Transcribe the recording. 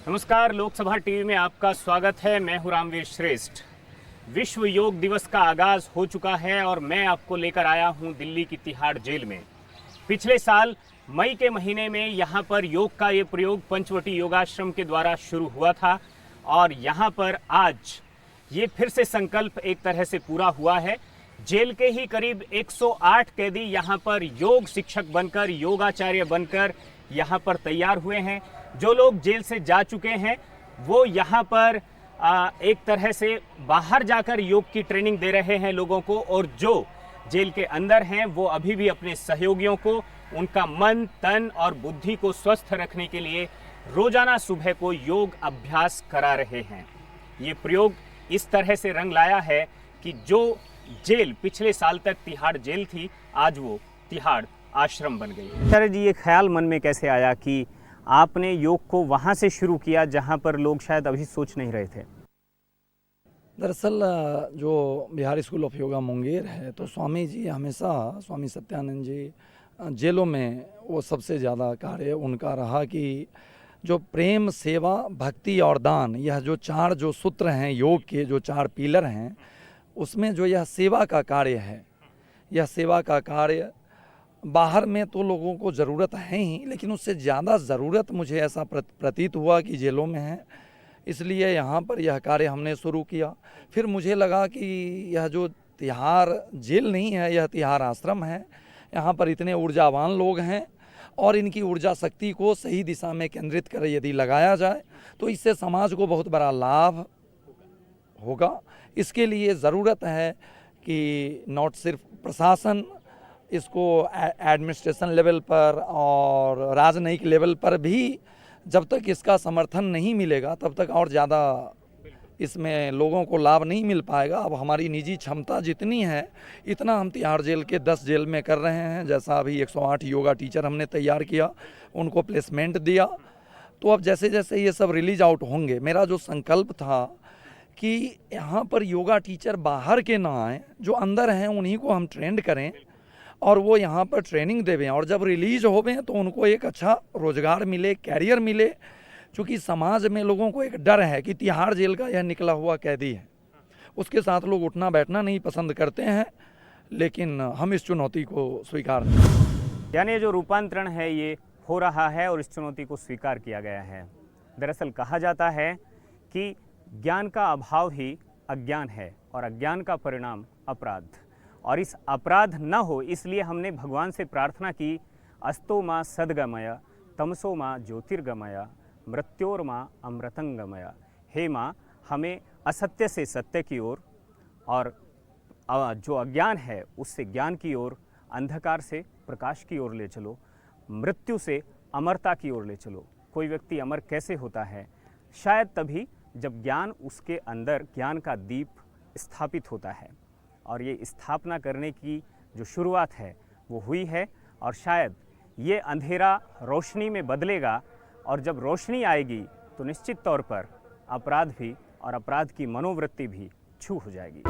नमस्कार, लोकसभा टीवी में आपका स्वागत है। मैं हूं रामवीर श्रेष्ठ। विश्व योग दिवस का आगाज हो चुका है और मैं आपको लेकर आया हूं दिल्ली की तिहाड़ जेल में। पिछले साल मई के महीने में यहां पर योग का ये प्रयोग पंचवटी योगाश्रम के द्वारा शुरू हुआ था और यहां पर आज ये फिर से संकल्प एक तरह से पूरा हुआ है। जेल के ही करीब 108 कैदी यहां पर योग शिक्षक बनकर, योगाचार्य बनकर यहां पर तैयार हुए हैं। जो लोग जेल से जा चुके हैं वो यहाँ पर एक तरह से बाहर जाकर योग की ट्रेनिंग दे रहे हैं लोगों को, और जो जेल के अंदर हैं वो अभी भी अपने सहयोगियों को उनका मन, तन और बुद्धि को स्वस्थ रखने के लिए रोजाना सुबह को योग अभ्यास करा रहे हैं। ये प्रयोग इस तरह से रंग लाया है कि जो जेल पिछले साल तक तिहाड़ जेल थी, आज वो तिहाड़ आश्रम बन गई है। सर जी, ये ख्याल मन में कैसे आया कि आपने योग को वहां से शुरू किया जहां पर लोग शायद अभी सोच नहीं रहे थे? दरअसल जो बिहार स्कूल ऑफ योगा मुंगेर है, तो स्वामी जी हमेशा, स्वामी सत्यानंद जी, जेलों में वो सबसे ज़्यादा कार्य उनका रहा कि जो प्रेम, सेवा, भक्ति और दान, यह जो चार जो सूत्र हैं योग के, जो चार पिलर हैं, उसमें जो यह सेवा का कार्य है, यह सेवा का कार्य बाहर में तो लोगों को ज़रूरत है ही, लेकिन उससे ज़्यादा ज़रूरत मुझे ऐसा प्रतीत हुआ कि जेलों में है। इसलिए यहाँ पर यह कार्य हमने शुरू किया। फिर मुझे लगा कि यह जो तिहाड़ जेल नहीं है, यह तिहाड़ आश्रम है। यहाँ पर इतने ऊर्जावान लोग हैं और इनकी ऊर्जा शक्ति को सही दिशा में केंद्रित कर यदि लगाया जाए तो इससे समाज को बहुत बड़ा लाभ होगा। इसके लिए ज़रूरत है कि नॉट सिर्फ प्रशासन इसको एडमिनिस्ट्रेशन लेवल पर और राजनयिक लेवल पर भी जब तक इसका समर्थन नहीं मिलेगा तब तक और ज़्यादा इसमें लोगों को लाभ नहीं मिल पाएगा। अब हमारी निजी क्षमता जितनी है इतना हम तिहाड़ जेल के 10 जेल में कर रहे हैं। जैसा अभी 108 योगा टीचर हमने तैयार किया, उनको प्लेसमेंट दिया, तो अब जैसे जैसे ये सब रिलीज आउट होंगे, मेरा जो संकल्प था कि यहाँ पर योगा टीचर बाहर के ना आए, जो अंदर हैं उन्हीं को हम ट्रेंड करें और वो यहाँ पर ट्रेनिंग देवें, और जब रिलीज होवें तो उनको एक अच्छा रोजगार मिले, कैरियर मिले। क्योंकि समाज में लोगों को एक डर है कि तिहाड़ जेल का यह निकला हुआ कैदी है, उसके साथ लोग उठना बैठना नहीं पसंद करते हैं, लेकिन हम इस चुनौती को स्वीकार नहीं। यानी जो रूपांतरण है ये हो रहा है और इस चुनौती को स्वीकार किया गया है। दरअसल कहा जाता है कि ज्ञान का अभाव ही अज्ञान है और अज्ञान का परिणाम अपराध, और इस अपराध न हो इसलिए हमने भगवान से प्रार्थना की, अस्तो माँ सद्गमय, तमसो माँ ज्योतिर्गमय, मृत्योर्मा अमृतंगमय। हे माँ, हमें असत्य से सत्य की ओर और जो अज्ञान है उससे ज्ञान की ओर, अंधकार से प्रकाश की ओर ले चलो, मृत्यु से अमरता की ओर ले चलो। कोई व्यक्ति अमर कैसे होता है? शायद तभी जब ज्ञान उसके अंदर, ज्ञान का दीप स्थापित होता है, और ये स्थापना करने की जो शुरुआत है वो हुई है, और शायद ये अंधेरा रोशनी में बदलेगा, और जब रोशनी आएगी तो निश्चित तौर पर अपराध भी और अपराध की मनोवृत्ति भी छू हो जाएगी।